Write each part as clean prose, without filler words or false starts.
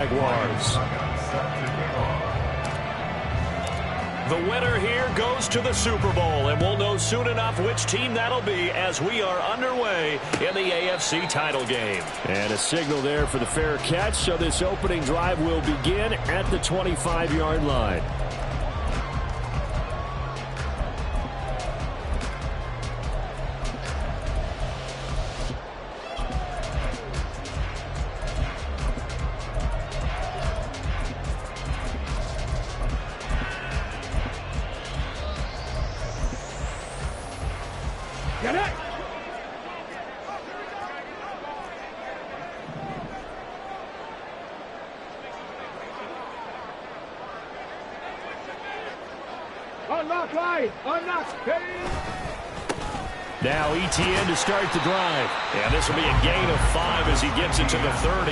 Jaguars. The winner here goes to the Super Bowl, and we'll know soon enough which team that'll be as we are underway in the AFC title game. And a signal there for the fair catch, so this opening drive will begin at the 25-yard line. Get it! Unlock line! Unlock! Now ETN to start the drive. And this will be a gain of 5 as he gets it to the 30.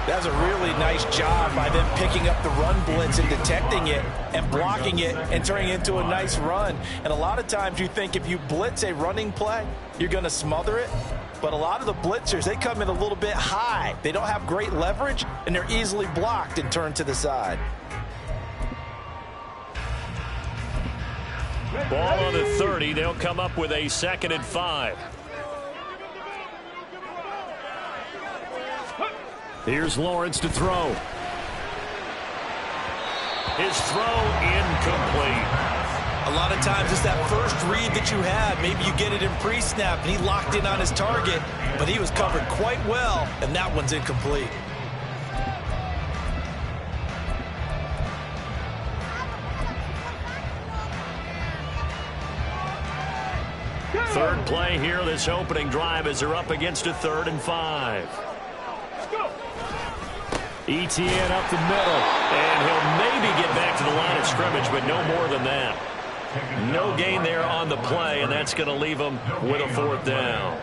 That's a really nice job by them picking up the run blitz and detecting it and blocking it and turning it into a nice run. And a lot of times you think if you blitz a running play, you're going to smother it. But a lot of the blitzers, they come in a little bit high. They don't have great leverage, and they're easily blocked and turned to the side. Ball on the 30. They'll come up with a 2nd and 5. Here's Lawrence to throw. His throw incomplete. A lot of times it's that first read that you had. Maybe you get it in pre-snap, and he locked in on his target, but he was covered quite well, and that one's incomplete. Third play here, this opening drive, as they're up against a 3rd and 5. ETN up the middle. And he'll maybe get back to the line of scrimmage, but no more than that. No gain there on the play, and that's going to leave him with a 4th down.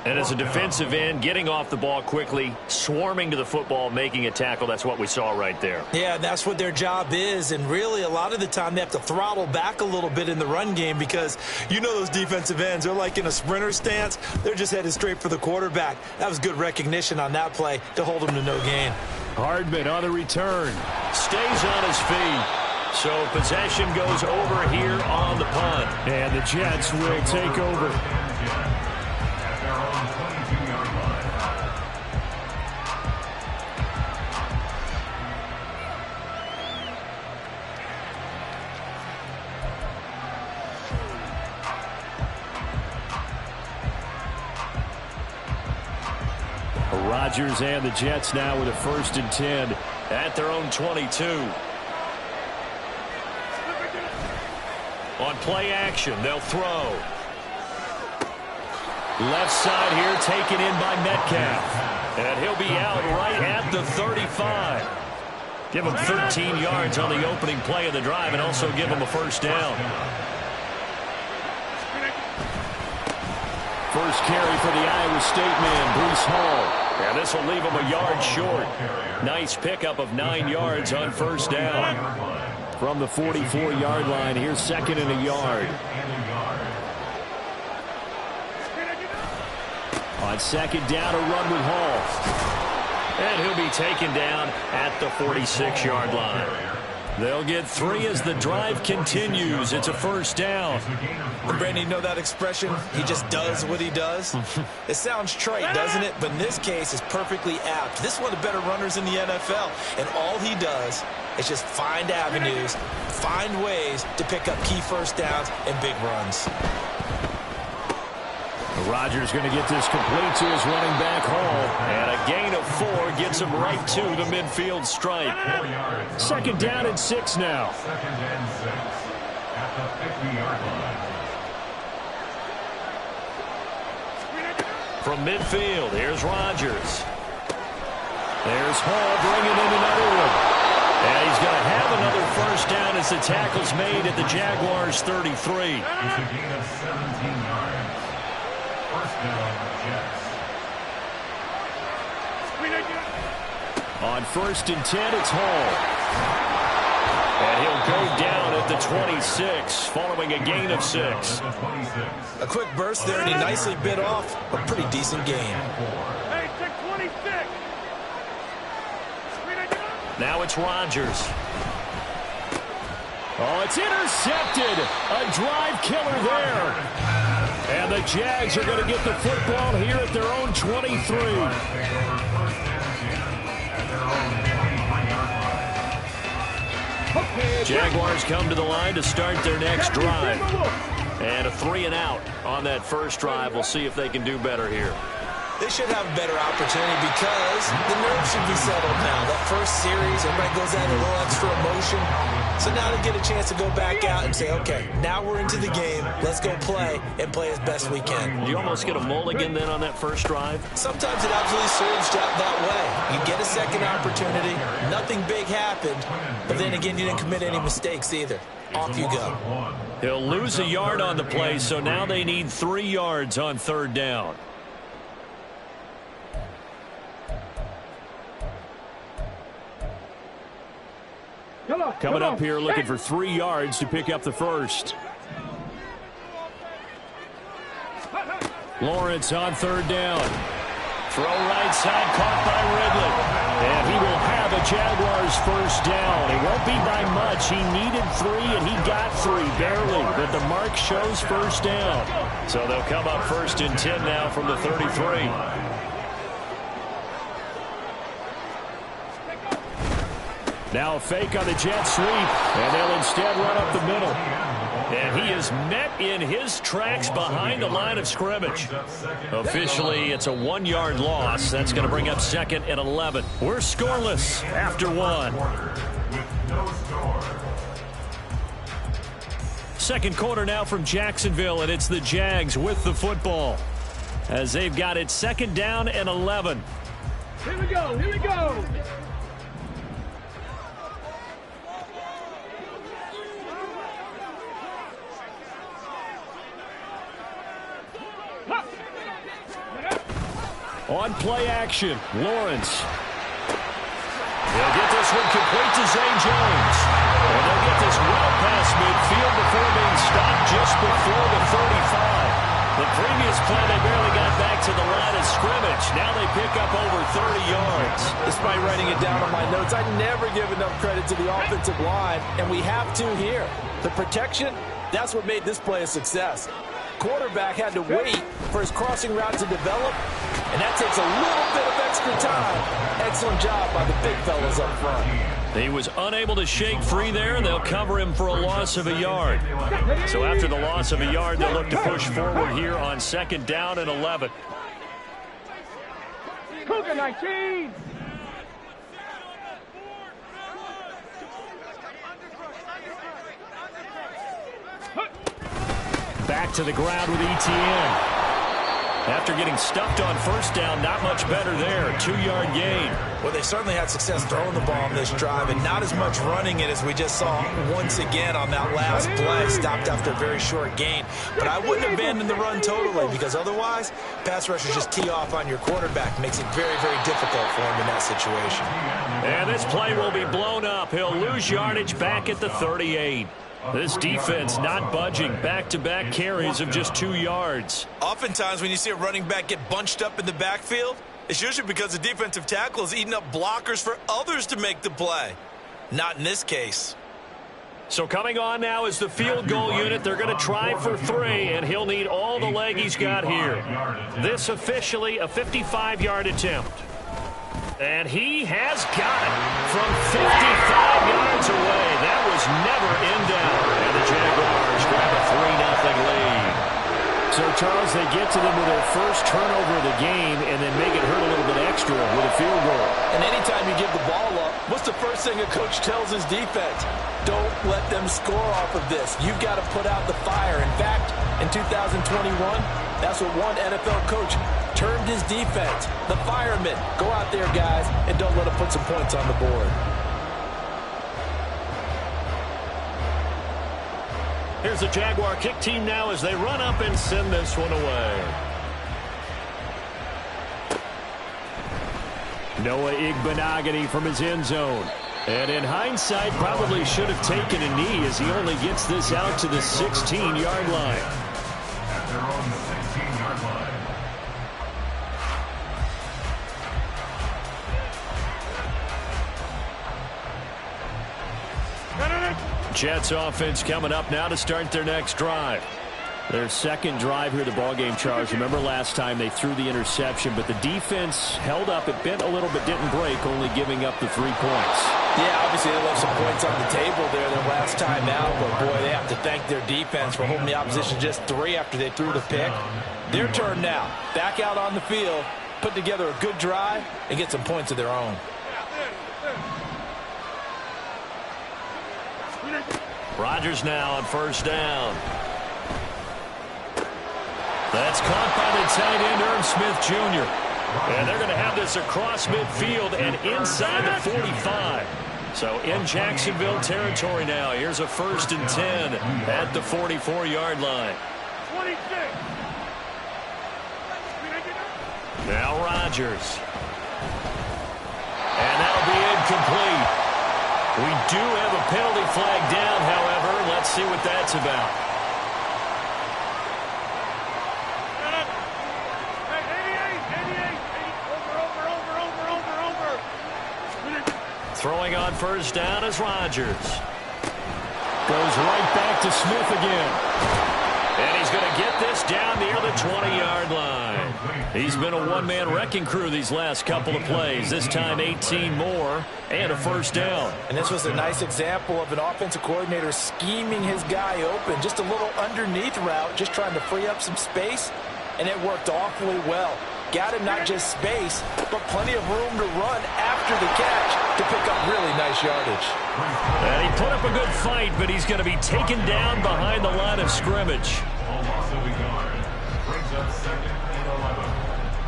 And as a defensive end, getting off the ball quickly, swarming to the football, making a tackle, that's what we saw right there. Yeah, that's what their job is, and really a lot of the time they have to throttle back a little bit in the run game because you know those defensive ends, they're like in a sprinter stance. They're just headed straight for the quarterback. That was good recognition on that play to hold them to no gain. Hardman on the return. Stays on his feet. So possession goes over here on the punt. And the Jets will take over. Rodgers and the Jets now with a 1st and 10 at their own 22. On play action, they'll throw. Left side here taken in by Metcalf. And he'll be out right at the 35. Give him 13 yards on the opening play of the drive and also give him a 1st down. First carry for the Iowa State man, Breece Hall. And this will leave him a yard short. Nice pickup of 9 yards on 1st down. From the 44-yard line, here's 2nd and a yard. On 2nd down, a run with Hall. And he'll be taken down at the 46-yard line. They'll get 3 as the drive continues. It's a 1st down. And Brandon, you know that expression? He just does what he does. It sounds trite, doesn't it? But in this case, it's perfectly apt. This is one of the better runners in the NFL. And all he does is just find avenues, find ways to pick up key 1st downs and big runs. Rodgers going to get this complete to his running back Hall. And a gain of 4 gets him right to the midfield stripe. 2nd down and 6 now. 2nd and 6 at the 50-yard line. From midfield, here's Rodgers. There's Hall bringing in another one. And he's going to have another 1st down as the tackle's made at the Jaguars' 33. It's a gain of 17 yards. 1st down, Jets. On 1st and 10, it's Hall. And he'll go down at the 26, following a gain of 6. A quick burst there, and he nicely bit off a pretty decent gain. Hey, 626. Now it's Rodgers. Oh, it's intercepted. A drive killer there. And the Jags are going to get the football here at their own 23. Jaguars come to the line to start their next drive. And a 3-and-out on that first drive. We'll see if they can do better here. They should have a better opportunity because the nerves should be settled now. That first series, everybody goes out a little extra emotion. So now they get a chance to go back out and say, okay, now we're into the game. Let's go play and play as best we can. You almost get a mulligan then on that first drive? Sometimes it absolutely serves that way. You get a second opportunity. Nothing big happened. But then again, you didn't commit any mistakes either. Off you go. He'll lose a yard on the play, so now they need 3 yards on third down. Coming up here looking for 3 yards to pick up the first. Lawrence on third down. Throw right side, caught by Ridley. And he will have a Jaguars first down. It won't be by much. He needed 3, and he got 3, barely. But the mark shows first down. So they'll come up 1st and 10 now from the 33. Now a fake on the jet sweep, and they'll instead run up the middle. And he is met in his tracks behind the line of scrimmage. Officially, it's a 1-yard loss. That's going to bring up 2nd and 11. We're scoreless after 1. Second quarter now from Jacksonville, and it's the Jags with the football as they've got it 2nd down and 11. Here we go, here we go. On play action, Lawrence. They'll get this one complete to Zay Jones. And they'll get this well past midfield before being stopped just before the 35. The previous play, they barely got back to the line of scrimmage. Now they pick up over 30 yards. Despite writing it down on my notes, I never give enough credit to the offensive line, and we have to here. The protection, that's what made this play a success. Quarterback had to wait for his crossing route to develop, and that takes a little bit of extra time. Excellent job by the big fellas up front. He was unable to shake free there, and they'll cover him for a loss of a yard. So after the loss of a yard, they'll look to push forward here on 2nd down and 11. Cougar 19. Back to the ground with ETN. After getting stuffed on first down, not much better there. 2-yard gain. Well, they certainly had success throwing the ball on this drive, and not as much running it as we just saw once again on that last play. Stopped after a very short gain. But I wouldn't abandon the run totally, because otherwise, pass rushers just tee off on your quarterback. Makes it very, very difficult for him in that situation. And this play will be blown up. He'll lose yardage back at the 38. This defense not budging. Back-to-back carries of just 2 yards. Oftentimes when you see a running back get bunched up in the backfield, it's usually because the defensive tackle is eating up blockers for others to make the play. Not in this case. So coming on now is the field goal unit. They're going to try for 3, and he'll need all the leg he's got here. This officially a 55-yard attempt. And he has got it from 55 yards away. That was never in doubt. And the Jaguars grab a 3-0 lead. So, Charles, they get to them with their first turnover of the game and then make it hurt a little bit extra with a field goal. And anytime you give the ball up, what's the first thing a coach tells his defense? Don't let them score off of this. You've got to put out the fire. In fact, in 2021, that's what one NFL coach termed his defense. The firemen. Go out there, guys, and don't let them put some points on the board. Here's the Jaguar kick team now as they run up and send this one away. Noah Igbenogany from his end zone. And in hindsight, probably should have taken a knee as he only gets this out to the 16-yard line. At their own 16-yard line. Jets offense coming up now to start their next drive. Their second drive here of the ballgame, Charles. Remember last time they threw the interception, but the defense held up. It bent a little bit, didn't break, only giving up the 3 points. Yeah, obviously they left some points on the table there their last time out, but boy, they have to thank their defense for holding the opposition just 3 after they threw the pick. Their turn now. Back out on the field, put together a good drive, and get some points of their own. Rodgers now on first down. That's caught by the tight end, Irv Smith Jr. And they're going to have this across midfield and inside the 45. So in Jacksonville territory now. Here's a 1st and 10 at the 44-yard line. 26. Now Rodgers. And that'll be incomplete. We do have a penalty flag down, however. Let's see what that's about. Throwing on first down is Rodgers. Goes right back to Smith again. And he's going to get this down near the 20-yard line. He's been a one-man wrecking crew these last couple of plays. This time 18 more and a first down. And this was a nice example of an offensive coordinator scheming his guy open. Just a little underneath route, just trying to free up some space, and it worked awfully well. Got him not just space, but plenty of room to run after the catch to pick up really nice yardage. And he put up a good fight, but he's going to be taken down behind the line of scrimmage. A loss of a yard. Brings up 2nd and 11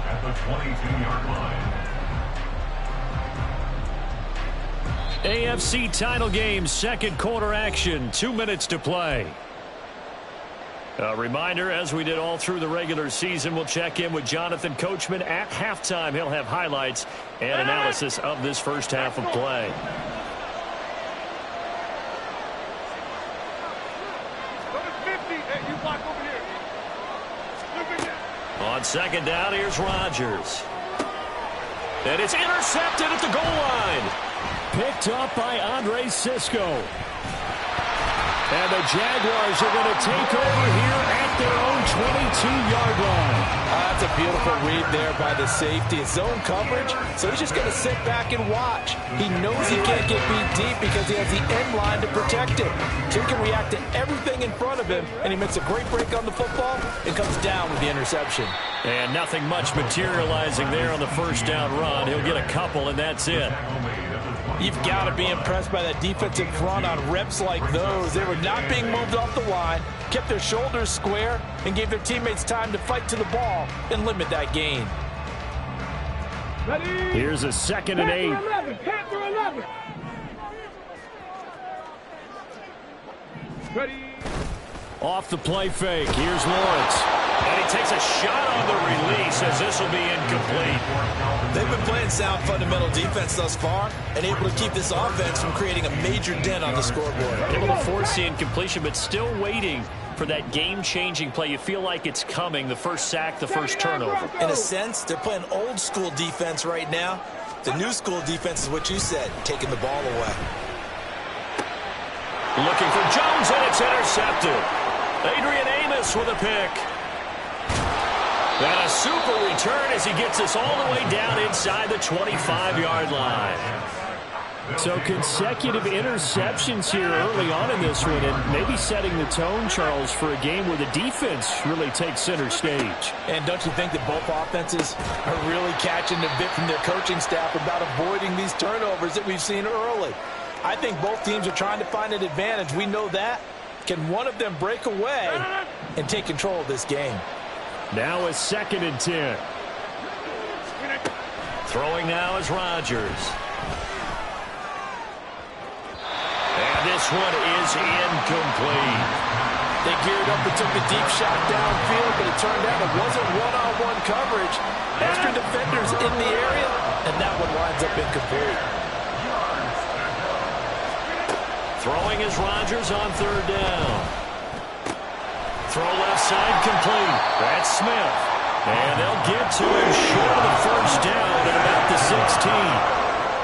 at the 22-yard line. AFC title game, second quarter action, 2 minutes to play. A reminder, as we did all through the regular season, we'll check in with Jonathan Coachman at halftime. He'll have highlights and analysis of this first half of play. On second down, here's Rodgers. And it's intercepted at the goal line. Picked up by Andre Sisco. And the Jaguars are going to take over here at their own 22-yard line. That's a beautiful read there by the safety. It's zone coverage, so he's just going to sit back and watch. He knows he can't get beat deep because he has the end line to protect him. So he can react to everything in front of him, and he makes a great break on the football and comes down with the interception. And nothing much materializing there on the first down run. He'll get a couple, and that's it. You've got to be impressed by that defensive front on reps like those. They were not being moved off the line, kept their shoulders square, and gave their teammates time to fight to the ball and limit that gain. Here's a 2nd and 8. 11. Ready. Off the play fake. Here's Lawrence. And he takes a shot on the release as this will be incomplete. They've been playing sound fundamental defense thus far and able to keep this offense from creating a major dent on the scoreboard. Able to force the incompletion, but still waiting for that game-changing play. You feel like it's coming, the first sack, the first turnover. In a sense, they're playing old-school defense right now. The new-school defense is what you said, taking the ball away. Looking for Jones, and it's intercepted. Adrian Amos with a pick. And a super return as he gets us all the way down inside the 25-yard line. So consecutive interceptions here early on in this one, and maybe setting the tone, Charles, for a game where the defense really takes center stage. And don't you think that both offenses are really catching the bit from their coaching staff about avoiding these turnovers that we've seen early? I think both teams are trying to find an advantage. We know that. Can one of them break away and take control of this game? Now a 2nd and 10. Throwing now is Rodgers. And this one is incomplete. They geared up and took a deep shot downfield, but it turned out it wasn't one-on-one coverage. Extra defenders in the area, and that one winds up incomplete. Throwing is Rodgers on third down. Throw left side complete. That's Smith. And they'll get to him short of the first down at about the 16.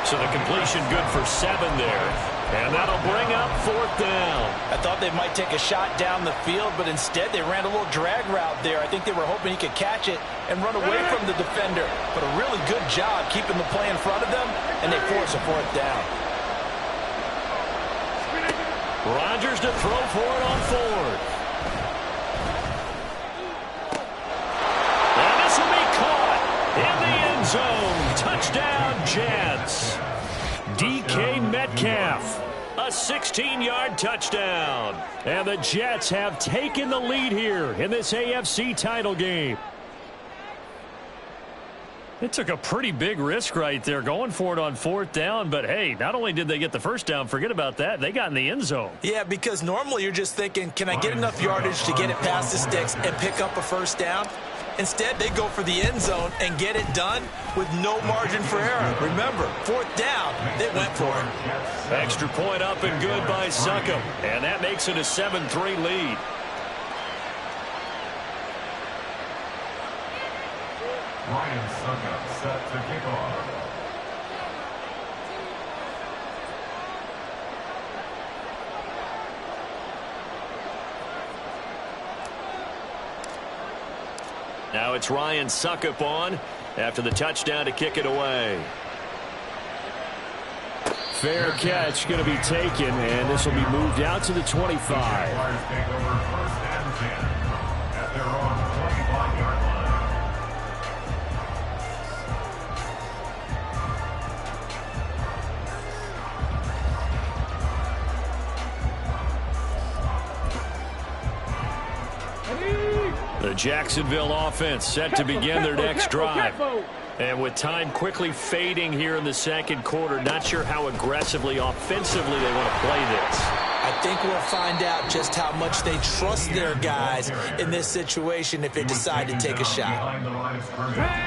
So the completion good for 7 there. And that'll bring up 4th down. I thought they might take a shot down the field, but instead they ran a little drag route there. I think they were hoping he could catch it and run away from the defender. But a really good job keeping the play in front of them, and they force a 4th down. Rodgers to throw for it on 4th. And this will be caught in the end zone. Touchdown, Jets. DK Metcalf, a 16-yard touchdown. And the Jets have taken the lead here in this AFC title game. It took a pretty big risk right there going for it on 4th down. But, hey, not only did they get the first down, forget about that, they got in the end zone. Yeah, because normally you're just thinking, can I get enough yardage to get it past the sticks and pick up a first down? Instead, they go for the end zone and get it done with no margin for error. Remember, 4th down, they went for it. Extra point up and good by Succop. And that makes it a 7-3 lead. Ryan Succop set to kick off. Now it's Ryan Succop on after the touchdown to kick it away. Fair catch going to be taken, and this will be moved out to the 25. Jaguars take over 1st and 10 at their own 25-yard line. The Jacksonville offense set to begin their next drive. And with time quickly fading here in the second quarter, not sure how aggressively, offensively they want to play this. I think we'll find out just how much they trust their guys in this situation if they decide to take a shot.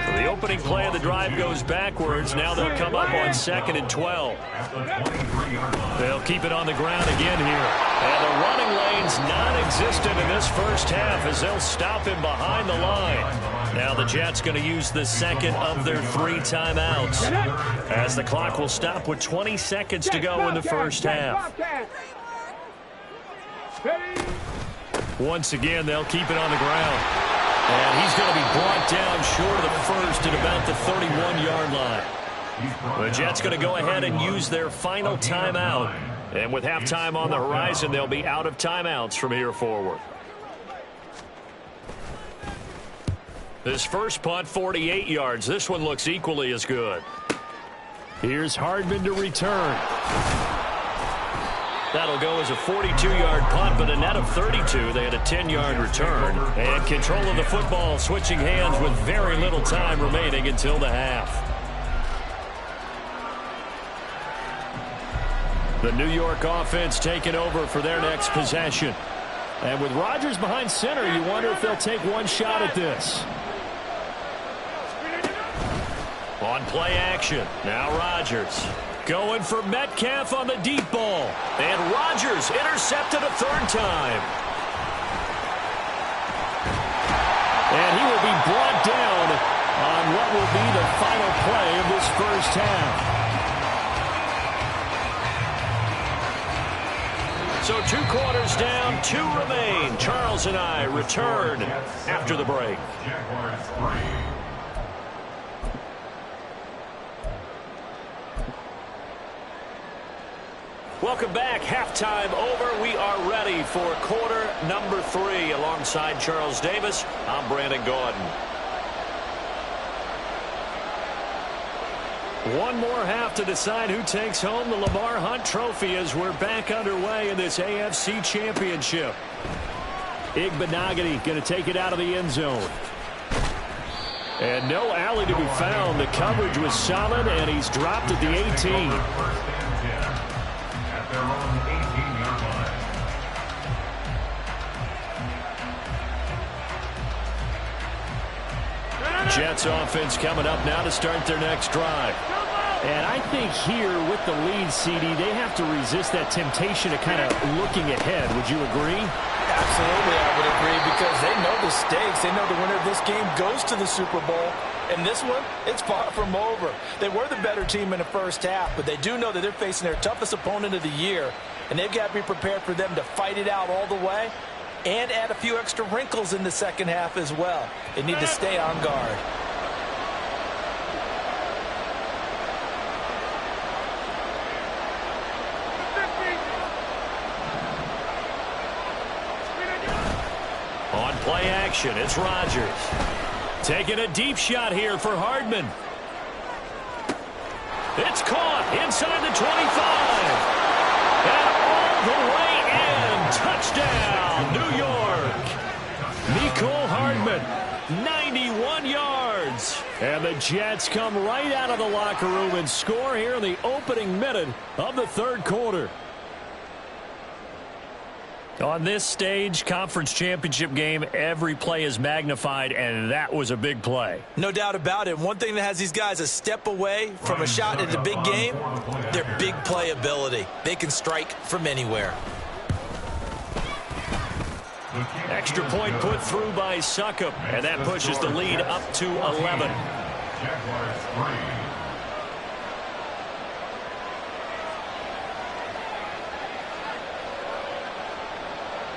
So the opening play of the drive goes backwards. Now they'll come up on 2nd and 12. They'll keep it on the ground again here. And the running lane's non-existent in this first half as they'll stop him behind the line. Now the Jets going to use the second of their 3 timeouts as the clock will stop with 20 seconds to go in the first half. Once again, they'll keep it on the ground. And he's going to be brought down short of the first at about the 31-yard line. The Jets going to go ahead and use their final timeout. And with halftime on the horizon, they'll be out of timeouts from here forward. This first punt, 48 yards. This one looks equally as good. Here's Hardman to return. That'll go as a 42-yard punt, but a net of 32. They had a 10-yard return. And control of the football switching hands with very little time remaining until the half. The New York offense taking over for their next possession. And with Rodgers behind center, you wonder if they'll take one shot at this. On play action, now Rodgers. Going for Metcalf on the deep ball. And Rodgers intercepted a 3rd time. And he will be brought down on what will be the final play of this first half. So 2 quarters down, 2 remain. Charles and I return after the break. Jaguars 3. Welcome back. Halftime over. We are ready for quarter number 3. Alongside Charles Davis, I'm Brandon Gordon. One more half to decide who takes home the Lamar Hunt Trophy as we're back underway in this AFC Championship. Igbenogany going to take it out of the end zone. And no alley to be found. The coverage was solid, and he's dropped at the 18. Their own 18-yard line. Jets offense coming up now to start their next drive. And I think here with the lead, CD, they have to resist that temptation of kind of looking ahead. Would you agree? Absolutely, I would agree, because they know the stakes. They know the winner of this game goes to the Super Bowl. And this one, it's far from over. They were the better team in the first half, but they do know that they're facing their toughest opponent of the year, and they've got to be prepared for them to fight it out all the way and add a few extra wrinkles in the second half as well. They need to stay on guard. On play action, it's Rodgers. Taking a deep shot here for Hardman. It's caught inside the 25. And all the way in. Touchdown, New York. Mecole Hardman, 91 yards. And the Jets come right out of the locker room and score here in the opening minute of the third quarter. On this stage, conference championship game, every play is magnified, and that was a big play. No doubt about it. One thing that has these guys a step away from a shot at the big game, their big play ability. They can strike from anywhere. Extra point put through by Succop, and that pushes the lead up to 11. Jaguars 3.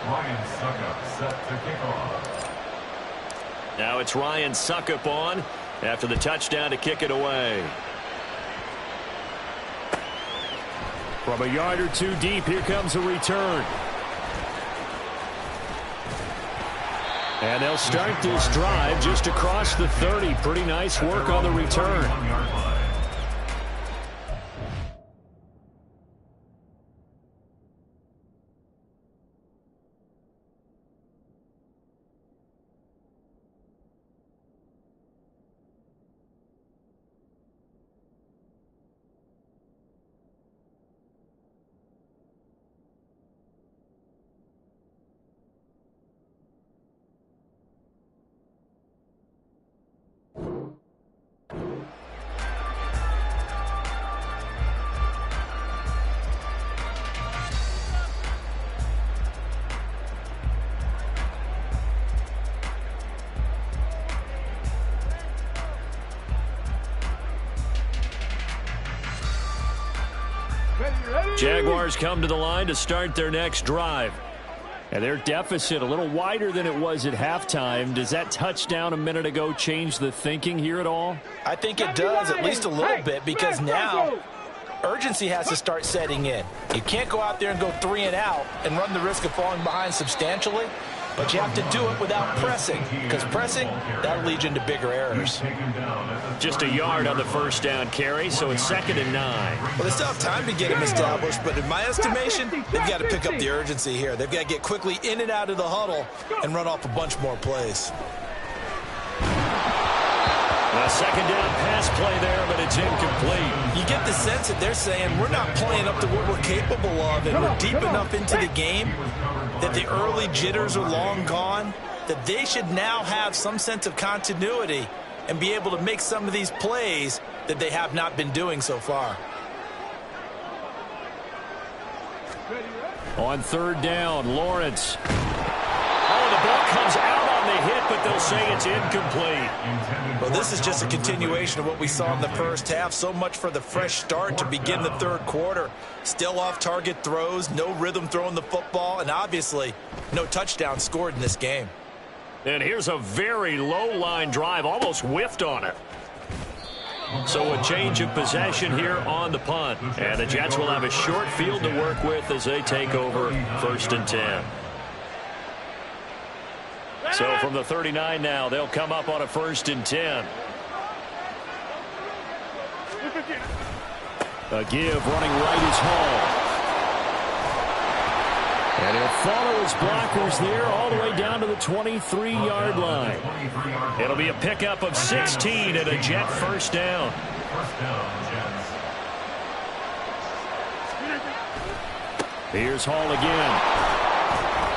Ryan Succop set to kick off. Now it's Ryan Succop on after the touchdown to kick it away. From a yard or two deep, here comes a return. And they'll start this drive just across the 30. Pretty nice work on the return. Jaguars come to the line to start their next drive. And their deficit a little wider than it was at halftime. Does that touchdown a minute ago change the thinking here at all? I think it does, at least a little bit, because now urgency has to start setting in. You can't go out there and go 3 and out and run the risk of falling behind substantially, but you have to do it without pressing, because pressing, that'll lead you into bigger errors. Just a yard on the first down carry, so it's 2nd and 9. Well, they still have time to get him established, but in my estimation, they've got to pick up the urgency here. They've got to get quickly in and out of the huddle and run off a bunch more plays. A 2nd down pass play there, but it's incomplete. You get the sense that they're saying we're not playing up to what we're capable of, and we're deep enough into the game that the early jitters are long gone, that they should now have some sense of continuity and be able to make some of these plays that they have not been doing so far. On 3rd down, Lawrence. Oh, the ball comes out on the hit, but they'll say it's incomplete. Well, this is just a continuation of what we saw in the first half. So much for the fresh start to begin the third quarter. Still off-target throws, no rhythm throwing the football, and obviously no touchdown scored in this game. And here's a very low-line drive, almost whiffed on it. So a change of possession here on the punt. And the Jets will have a short field to work with as they take over 1st and 10. So from the 39 now, they'll come up on a 1st and 10. A give running right is Hall. And he'll follow his blockers there all the way down to the 23-yard line. It'll be a pickup of 16 and a Jet 1st down. Here's Hall again.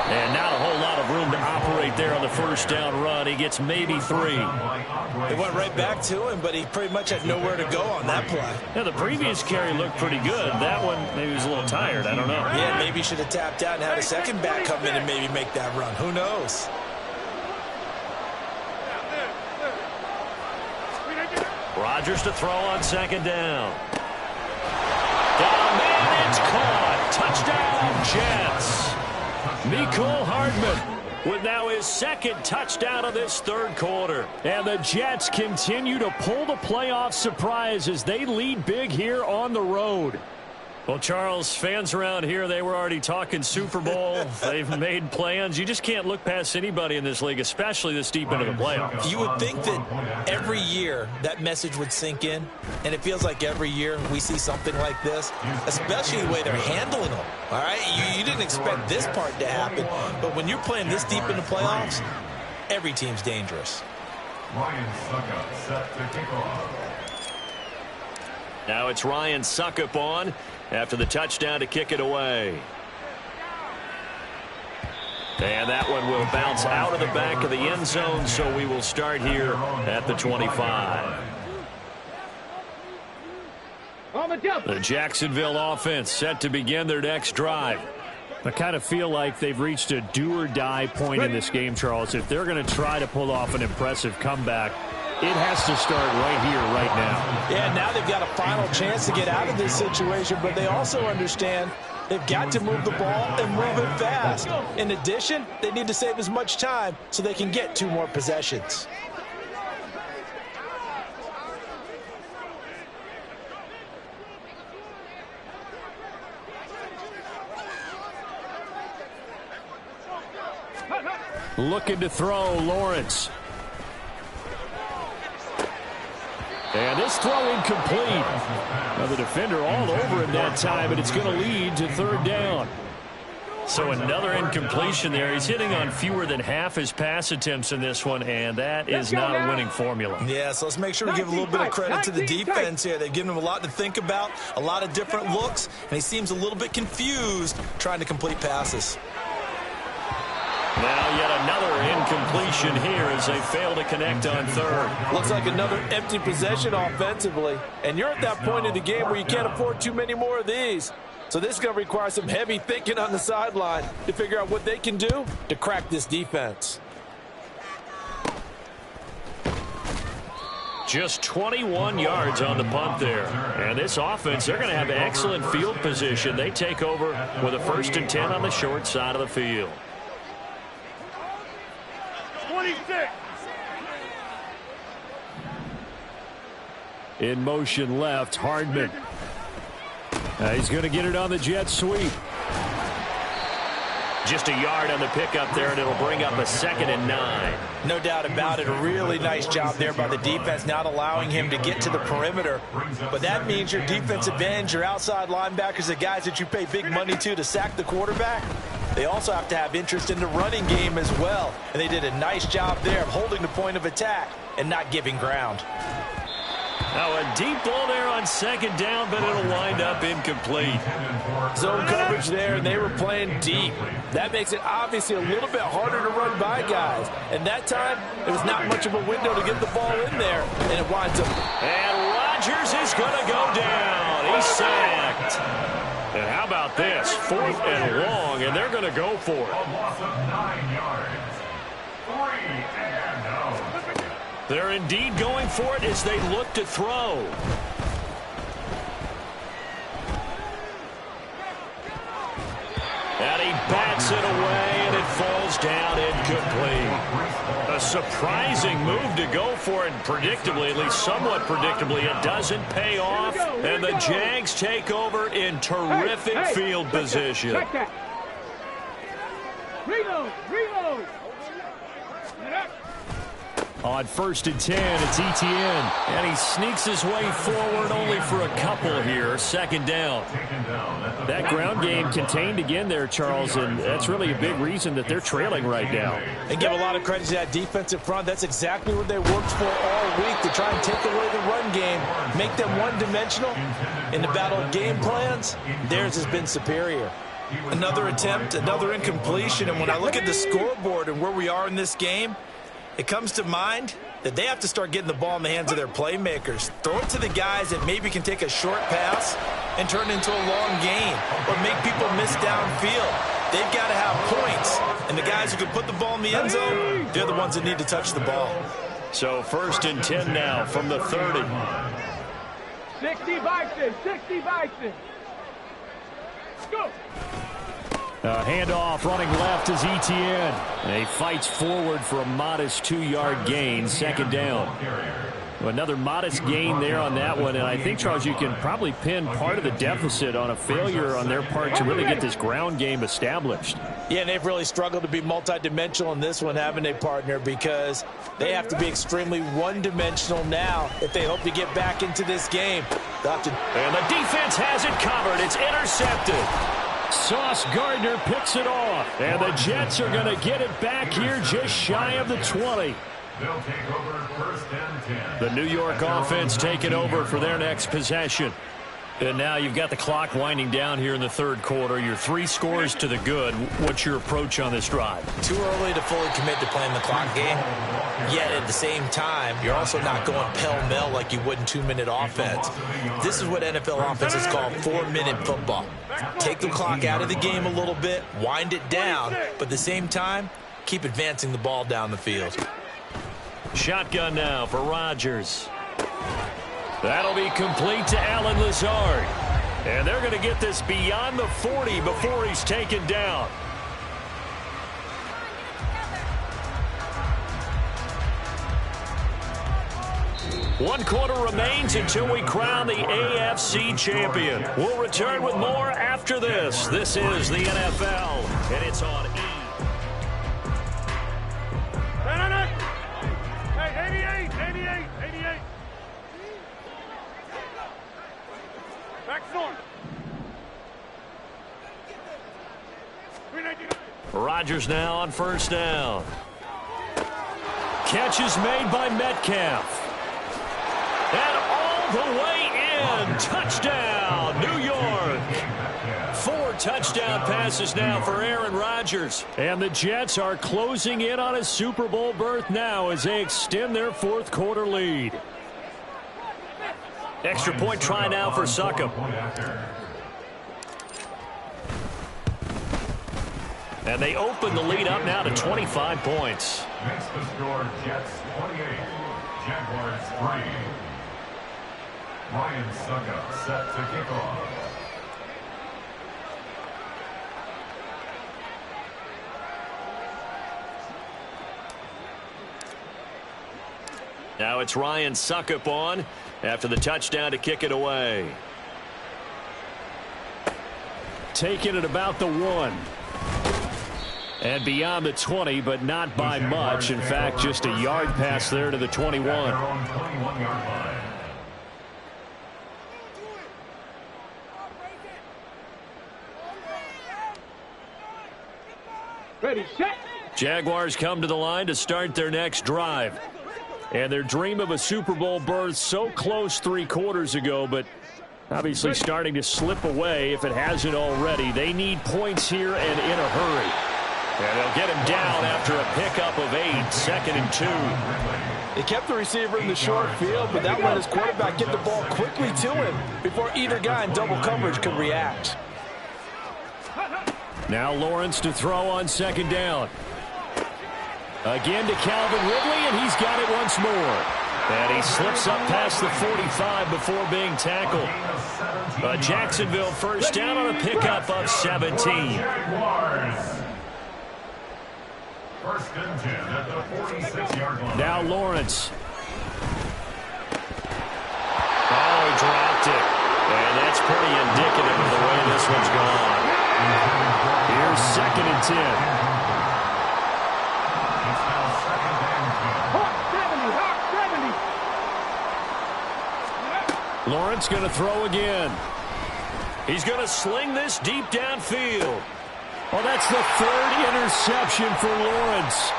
And not a whole lot of room to operate there on the first down run. He gets maybe 3. It went right back to him, but he pretty much had nowhere to go on that play. Yeah, the previous carry looked pretty good. That one, maybe he was a little tired. I don't know. Yeah, maybe he should have tapped out and had a second back come in and maybe make that run. Who knows? Rodgers to throw on second down. Got a man, it's caught. Touchdown, Jets. Mecole Hardman with now his second touchdown of this third quarter. And the Jets continue to pull the playoff surprise as they lead big here on the road. Well, Charles, fans around here, they were already talking Super Bowl. They've made plans. You just can't look past anybody in this league, especially this deep into the playoffs. You would think that every year that message would sink in, and it feels like every year we see something like this, especially the way they're handling them. All right, you didn't expect this part to happen, but when you're playing this deep in the playoffs, every team's dangerous. Ryan Suckup set to kick off. Now it's Ryan Suckup on after the touchdown to kick it away. And that one will bounce out of the back of the end zone, so we will start here at the 25. The Jacksonville offense set to begin their next drive. I kind of feel like they've reached a do-or-die point in this game, Charles. If they're going to try to pull off an impressive comeback, it has to start right here, right now. Yeah, now they've got a final chance to get out of this situation, but they also understand they've got to move the ball and move it fast. In addition, they need to save as much time so they can get 2 more possessions. Looking to throw, Lawrence. And this throw incomplete. Now the defender all over him that time, but it's going to lead to third down. So another incompletion there. He's hitting on fewer than half his pass attempts in this one, and that is not a winning formula. Yeah, so let's make sure we give a little bit of credit to the defense here. They've given him a lot to think about, a lot of different looks, and he seems a little bit confused trying to complete passes. Now yet another incompletion here as they fail to connect on third. Looks like another empty possession offensively. And you're at that point in the game where you can't afford too many more of these. So this is going to require some heavy thinking on the sideline to figure out what they can do to crack this defense. Just 21 yards on the punt there. And this offense, they're going to have excellent field position. They take over with a 1st and 10 on the short side of the field. 26. In motion left, Hardman. He's going to get it on the jet sweep. Just a yard on the pickup there, and it'll bring up a 2nd and 9. No doubt about it. A really nice job there by the defense, not allowing him to get to the perimeter. But that means your defensive ends, your outside linebackers, the guys that you pay big money to sack the quarterback, they also have to have interest in the running game as well. And they did a nice job there of holding the point of attack and not giving ground. Now a deep ball there on 2nd down, but it'll wind up incomplete. Zone coverage there, and they were playing deep. That makes it obviously a little bit harder to run by guys. And that time, it was not much of a window to get the ball in there, and it winds up. And Rodgers is going to go down. He's sacked. And how about this? 4th and long, and they're going to go for it. Loss of 9 yards. 3 and out. They're indeed going for it as they look to throw. And he bats it away, and it falls down incomplete. A surprising move to go for it, predictably, at least somewhat predictably. It doesn't pay off, and the Jags take over in terrific field position. Reload, reload. On 1st and 10, it's Etienne. And he sneaks his way forward only for a couple here. 2nd down. That ground game contained again there, Charles, and that's really a big reason that they're trailing right now. They give a lot of credit to that defensive front. That's exactly what they worked for all week, to try and take away the run game, make them one-dimensional. In the battle of game plans, theirs has been superior. Another attempt, another incompletion, and when I look at the scoreboard and where we are in this game, it comes to mind that they have to start getting the ball in the hands of their playmakers. Throw it to the guys that maybe can take a short pass and turn it into a long gain or make people miss downfield. They've got to have points, and the guys who can put the ball in the end zone, they're the ones that need to touch the ball. So 1st and 10 now from the 30. 60 Bison, 60 Bison. Go. Handoff running left is Etienne. And he fights forward for a modest 2-yard gain, 2nd down. Another modest gain there on that one, and I think, Charles, you can probably pin part of the deficit on a failure on their part to really get this ground game established. Yeah, and they've really struggled to be multidimensional in this one, haven't they, partner? Because they have to be extremely one-dimensional now if they hope to get back into this game. And the defense has it covered. It's intercepted. Sauce Gardner picks it off, and the Jets are going to get it back here just shy of the 20. They'll take over 1st and 10. The New York offense taking over for their next possession. And now you've got the clock winding down here in the 3rd quarter. Your 3 scores to the good. What's your approach on this drive? Too early to fully commit to playing the clock game. Yet at the same time, you're also not going pell-mell like you would in 2-minute offense. This is what NFL offenses call 4-minute football. Take the clock out of the game a little bit, wind it down, but at the same time, keep advancing the ball down the field. Shotgun now for Rodgers. That'll be complete to Allen Lazard. And they're going to get this beyond the 40 before he's taken down. One quarter remains until we crown the AFC champion. We'll return with more after this. This is the NFL, and it's on E. Hey, 88. Back north. Rodgers now on 1st down. Catch is made by Metcalf. And all the way in. Touchdown, New York. 4 touchdown passes now for Aaron Rodgers. And the Jets are closing in on a Super Bowl berth now as they extend their 4th quarter lead. Extra point try now for Succop. And they open the lead up now to 25 points. Makes the score Jets 28, Jaguars 3. Ryan Succop set to kick off. Now it's Ryan Succop on after the touchdown to kick it away. Taking it about the 1. And beyond the 20, but not by much. In fact, just a yard pass there to the 21. Ready, set. Jaguars come to the line to start their next drive. And their dream of a Super Bowl berth so close 3 quarters ago, but obviously starting to slip away if it hasn't already. They need points here and in a hurry. And they'll get him down after a pickup of 8, 2nd and 2. They kept the receiver in the short field, but that let his quarterback get the ball quickly to him before either guy in double coverage could react. Now Lawrence to throw on 2nd down. Again to Calvin Ridley, and he's got it once more. And he slips up past the 45 before being tackled. Jacksonville 1st down on a pickup of 17. 1st and 10 at the 46-yard line. Now Lawrence. Oh, he dropped it. And that's pretty indicative of the way this one's gone. Here's 2nd and 10. Lawrence going to throw again. He's going to sling this deep downfield. Oh, that's the 3rd interception for Lawrence.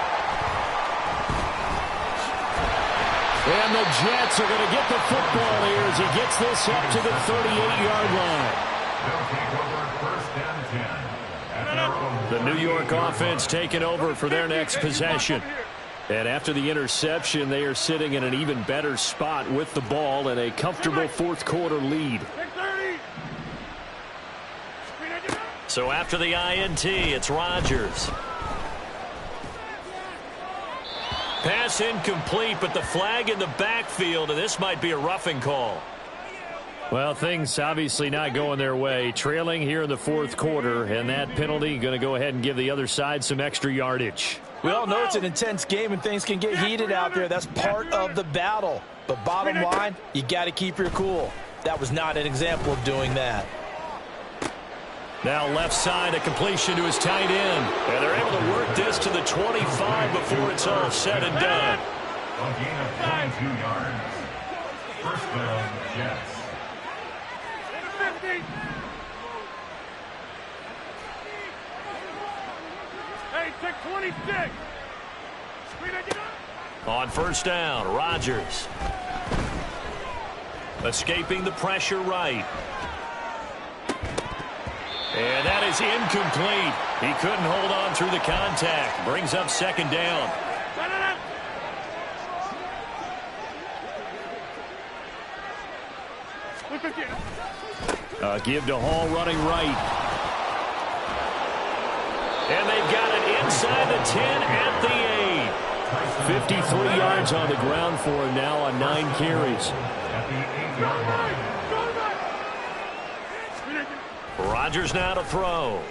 And the Jets are going to get the football here as he gets this up to the 38-yard line. They'll take over 1st and 10. The New York offense taking over for their next possession. And after the interception, they are sitting in an even better spot with the ball and a comfortable fourth quarter lead. So after the INT, it's Rodgers. Pass incomplete, but the flag in the backfield, and this might be a roughing call. Well, things obviously not going their way. Trailing here in the fourth quarter, and that penalty going to go ahead and give the other side some extra yardage. We all know it's an intense game and things can get heated out there. That's part of the battle. But bottom line, you got to keep your cool. That was not an example of doing that. Now left side, a completion to his tight end. And they're able to work this to the 25 before it's all said and done. A gain of 22 yards. First down, Jets. Hey, take 26. On first down, Rodgers. Escaping the pressure right. And that is incomplete. He couldn't hold on through the contact. Brings up second down. Give to Hall running right. And they've got it inside the 10 at the 8. 53 yards on the ground for him now on 9 carries. At the 8-yard line. Rodgers now to throw.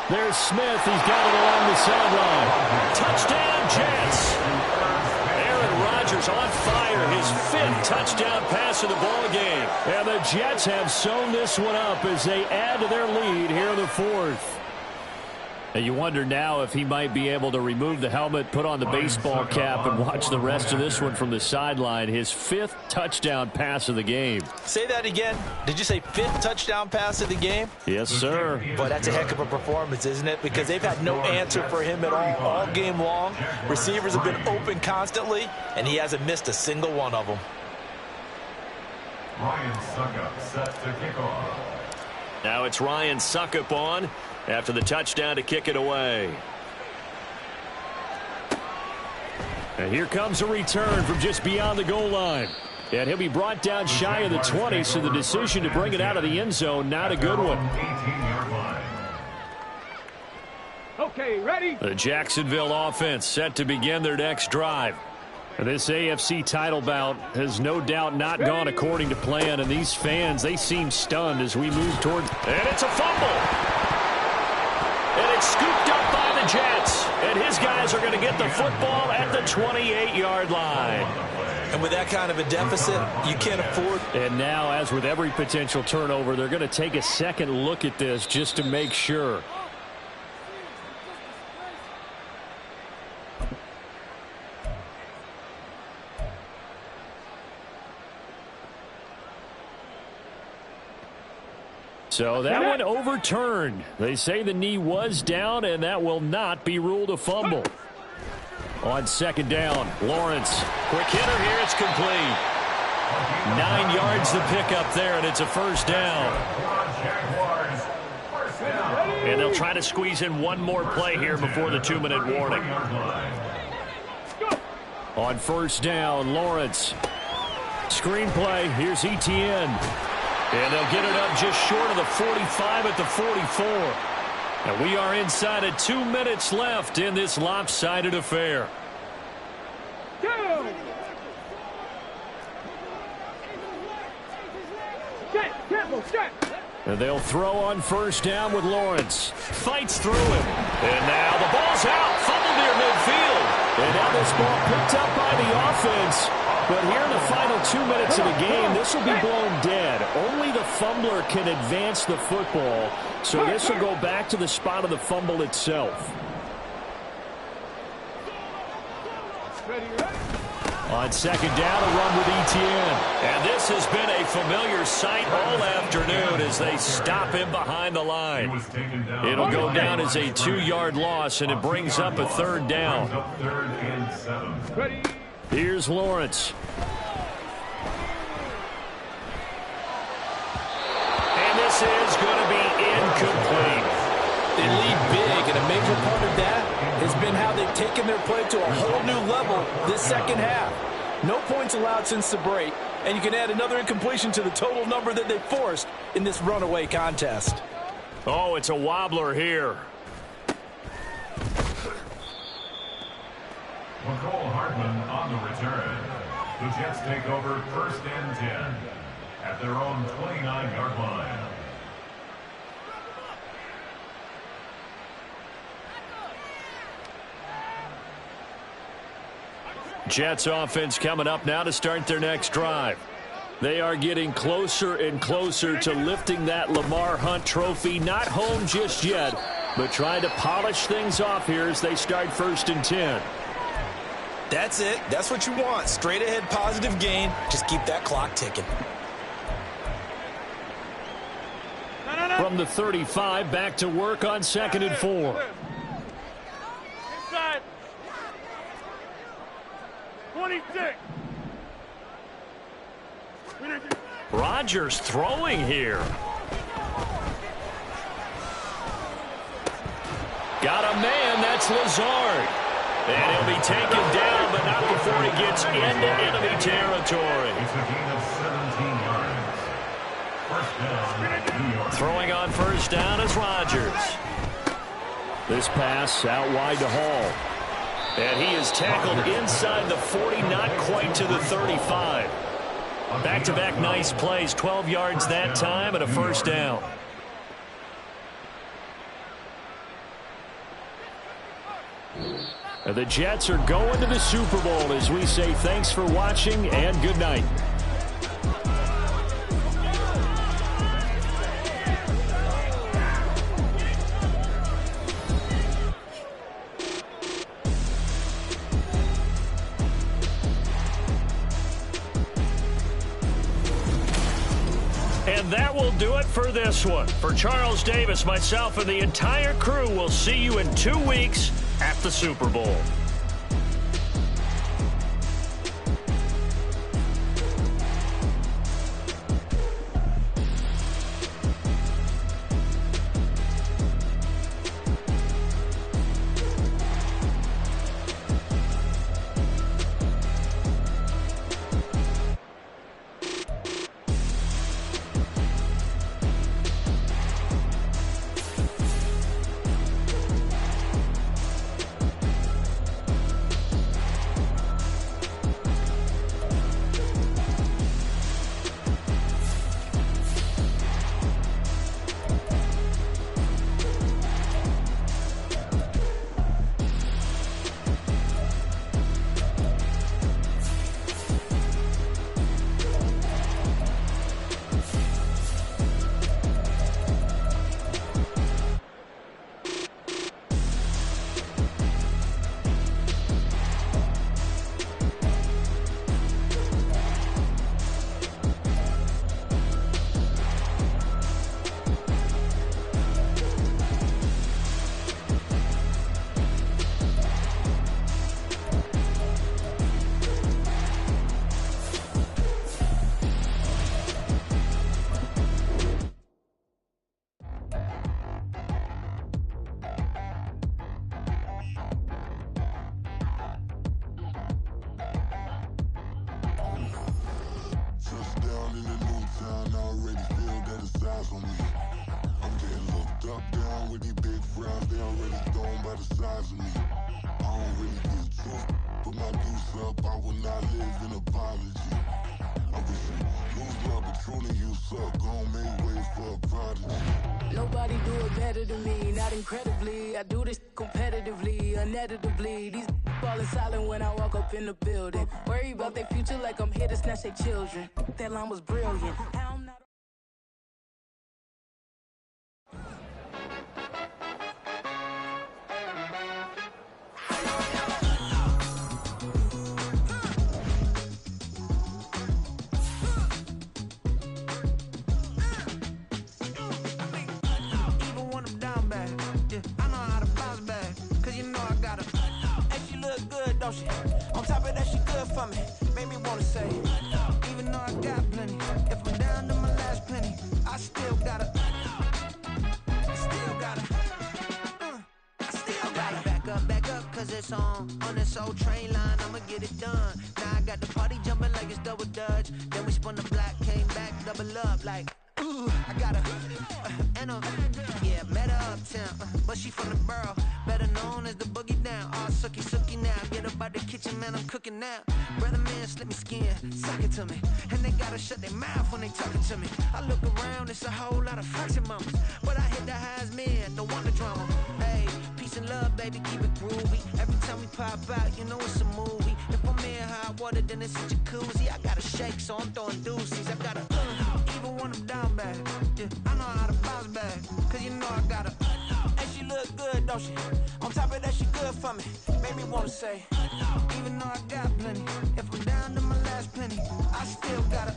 There's Smith. He's got it along the sideline. Touchdown, Jets. Aaron Rodgers on fire. His 5th touchdown pass of the ball game. And the Jets have sewn this one up as they add to their lead here in the 4th. And you wonder now if he might be able to remove the helmet, put on the baseball cap, and watch the rest of this one from the sideline. His 5th touchdown pass of the game. Say that again. Did you say 5th touchdown pass of the game? Yes, sir. Boy, that's a heck of a performance, isn't it? Because they've had no answer for him at all game long. Receivers have been open constantly, and he hasn't missed a single one of them. Ryan Suckup set to kick off. Now it's Ryan Suckup on after the touchdown to kick it away. And here comes a return from just beyond the goal line. And he'll be brought down shy of the 20, so the decision to bring it out of the end zone, not a good one. 18-yard line. Okay, ready? The Jacksonville offense set to begin their next drive. This AFC title bout has no doubt not gone according to plan, and these fans, they seem stunned as we move towards. And it's a fumble. And it's scooped up by the Jets. And his guys are going to get the football at the 28-yard line. And with that kind of a deficit, you can't afford. And now, as with every potential turnover, they're going to take a second look at this just to make sure. So that one overturned. They say the knee was down, and that will not be ruled a fumble. On second down, Lawrence. Quick hitter here, it's complete. 9 yards to pick up there, and it's a first down. And they'll try to squeeze in one more play here before the 2-minute warning. On first down, Lawrence. Screenplay, here's Etienne. And they'll get it up just short of the 45 at the 44. And we are inside of 2 minutes left in this lopsided affair. Go! Set, tempo, set. And they'll throw on first down with Lawrence. Fights through him. And now the ball's out. Fumble near midfield. And now this ball picked up by the offense. But here in the final 2 minutes of the game, this will be blown dead. Only the fumbler can advance the football. So this will go back to the spot of the fumble itself. On second down, a run with Etienne. And this has been a familiar sight all afternoon as they stop him behind the line. It'll go down as a 2-yard loss, and it brings up a third down. Third and 7. Ready? Here's Lawrence. And this is going to be incomplete. taken their play to a whole new level this second half. No points allowed since the break, and you can add another incompletion to the total number that they forced in this runaway contest. Oh, it's a wobbler here. McCole Hardman on the return. The Jets take over 1st and 10 at their own 29-yard line. Jets offense coming up now to start their next drive. They are getting closer and closer to lifting that Lamar Hunt trophy. Not home just yet, but trying to polish things off here as they start 1st and 10. That's it. That's what you want. Straight ahead positive gain. Just keep that clock ticking. From the 35, back to work on 2nd and 4. Inside. 26. Rodgers throwing here. Got a man. That's Lazard. And he'll be taken down, but not before he gets into enemy territory. It's a gain of 17 yards. 1st down, New York. Throwing on 1st down is Rodgers. This pass out wide to Hall. And he is tackled inside the 40, not quite to the 35. Back-to-back nice plays, 12 yards that time and a 1st down. The Jets are going to the Super Bowl as we say thanks for watching and good night. And that will do it for this one. For Charles Davis, myself, and the entire crew, we'll see you in 2 weeks at the Super Bowl. Nobody do it better than me, not incredibly. I do this competitively, uneditably. These falling silent when I walk up in the building. Worry about their future like I'm here to snatch their children. That line was brilliant. I'm not on top of that, she good for me. Made me wanna say, even though I got plenty, if I'm down it's on this old train line, I'ma get it done. Now I got the party jumping like it's double dutch. Then we spun the block, came back, double up like, ooh, I got and yeah, met her uptown, but she from the borough, better known as the boogie down. All sookie now, get up out the kitchen, man, I'm cooking now. Brother man, slip me skin, suck it to me, and they gotta shut their mouth when they talking to me. I look around, it's a whole lot of fraction mamas, but I hit the highs, man, don't want the drama. Hey, peace and love, baby, keep it groovy. Every time we pop out, you know it's a movie. If I'm in hot water, then it's a jacuzzi. I gotta shake, so I'm throwing deuces. I gotta even when I'm down bad. Yeah, I know how to bounce back, cause you know I gotta. And she look good, don't she? On top of that, she good for me. Made me wanna say, even though I got plenty, if I'm down to my last penny, I still gotta.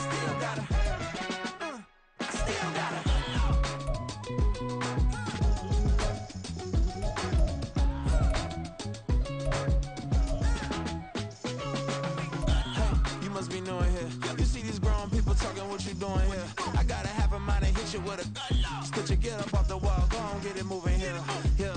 Still gotta. Still gotta. Must be knowing here. You see these grown people talking, what you doing here? I got a half a mind and hit you with a stitch you, get up off the wall, go on, get it moving here. Yeah,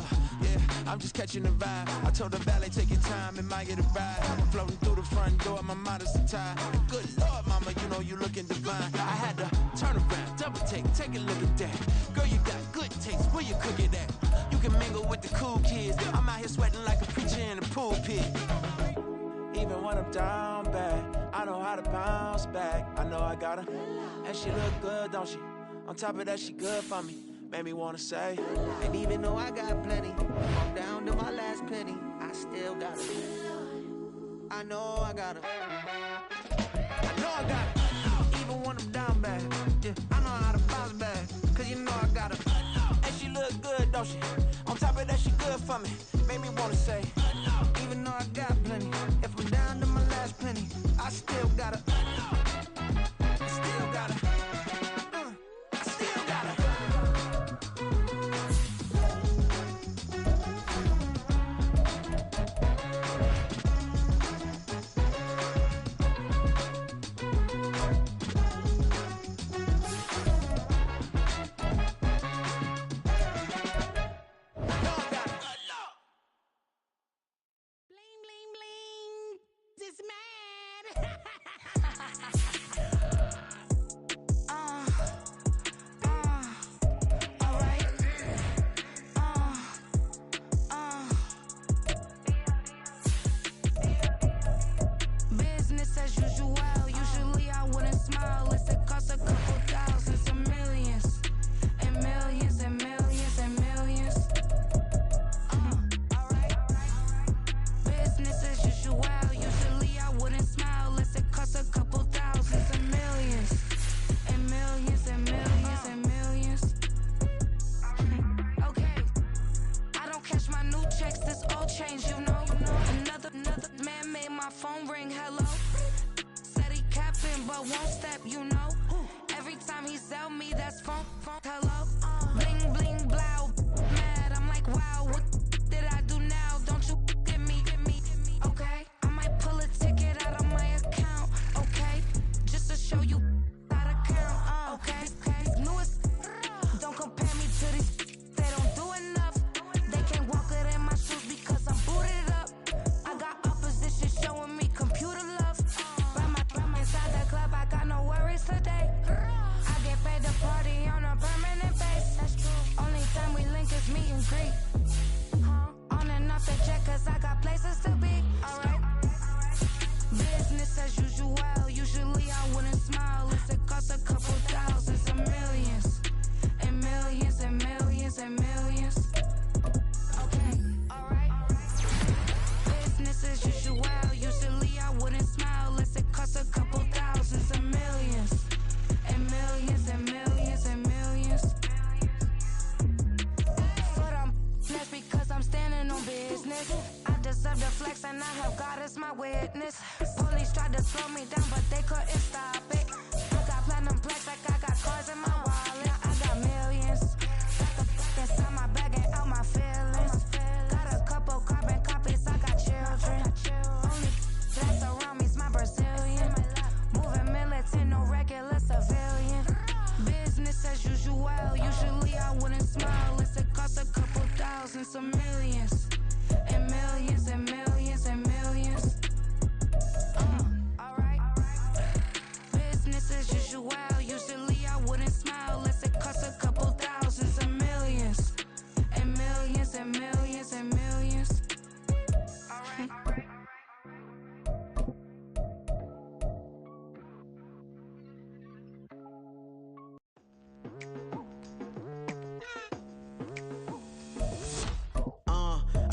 I'm just catching the vibe. I told the valet, take your time, it might get a ride. I'm floating through the front door, my modesty tie. Good Lord, mama, you know you looking divine. I had to turn around, double take a look at that. Girl, you got good taste, where you cook it at? You can mingle with the cool kids. I'm out here sweating like a preacher in a pool pit. Even when I'm down bad, I know how to bounce back. I know I got her, and she look good, don't she? On top of that, she good for me. Made me wanna say, and even though I got plenty, I'm down to my last penny, I still got her. I know I got her. I know I got her. Even when I'm down bad, yeah, I know how to bounce back, cause you know I got her. And she look good, don't she? On top of that, she good for me. Made me wanna say, even though I got plenty, if I'm down to my last penny, I still gotta. Still gotta. Still gotta. Usually I wouldn't smile unless it costs a couple thousand, some millions. millions and millions and millions. Alright. Business as usual. Usually I wouldn't smile unless it costs a couple thousands and millions. And millions and millions and millions. Alright.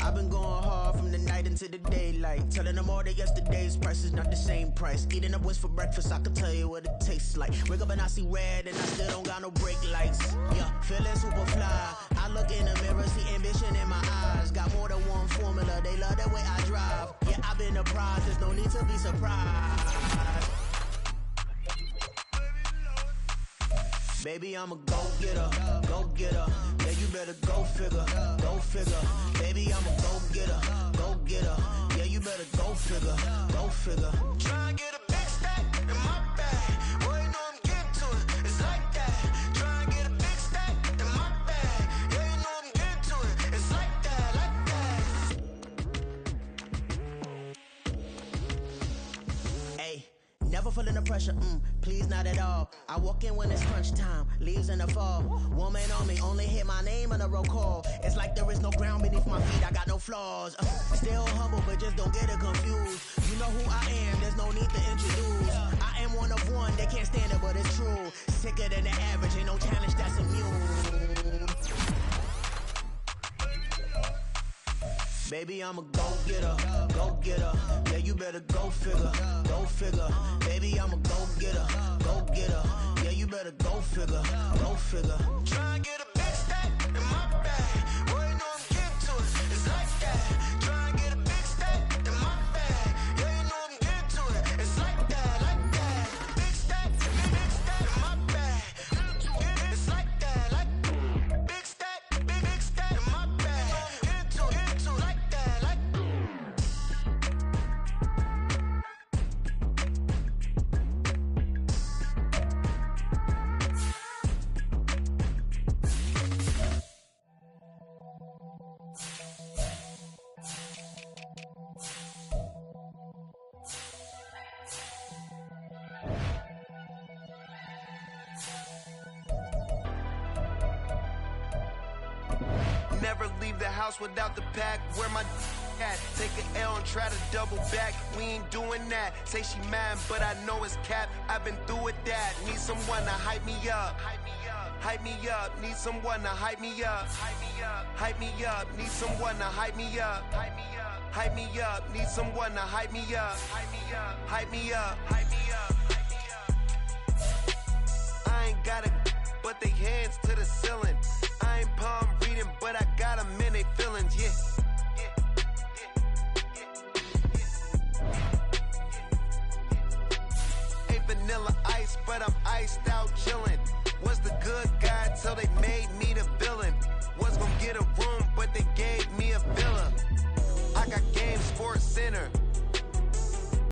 I've been going hard from the night into the daylight, telling them all that yesterday's price is not the same price. Eating up what's for breakfast, I can tell you what it tastes like. Wake up and I see red and I still don't got no brake lights. Yeah, feeling super fly. I look in the mirror, see ambition in my eyes. Got more than one formula, they love the way I drive. Yeah, I've been a prize, there's no need to be surprised. Baby, I'm a go-getter, go-getter. Yeah, you better go figure, go figure. Baby, I'm a go-getter, go-getter. Yeah, you better go figure, go figure. Try and get a big stack in my bag. Boy, you know I'm getting to it, it's like that. Try and get a big stack in my bag. Yeah, you know I'm getting to it, it's like that, like that. Hey, never feeling the pressure, please not at all. I walk in when it's crunch time, leaves in the fall. Woman on me, only hit my name on a roll call. It's like there is no ground beneath my feet, I got no flaws. Still humble, but just don't get it confused. You know who I am, there's no need to introduce. I am one of one, they can't stand it, but it's true. Sicker than the average, ain't no challenge that's immune. Baby, I'm a go-getter, go-getter. Yeah, you better go figure, go figure. Baby, I'm a go-getter, go-getter. Yeah, you better go figure, go figure. Try and get a big stack in my bag. Boy, you know I'm getting to it, it's like that. Try and get a big stack in my bag. Yeah, you know I'm getting to it, it's like that, like that. Big stack in my bag. It's like that, like big stack in my bag. Into it, like that, like. Never leave the house without the pack. Where my at? Take an L and try to double back. We ain't doing that. Say she mad, but I know it's cap. I've been through with that. Need someone to hype me up. Hype me up. Need someone to hype me up. Hype me up. Need someone to hype me up. Hype me up. Need someone to hype me up. Hype me up. I ain't got it, but they hands to the ceiling. I ain't palm reading, but I got them in they feelings, yeah. Ain't vanilla ice, but I'm iced out chillin'. Was the good guy till they made me the villain. Was gonna get a room, but they gave me a villa. I got game, Sports Center.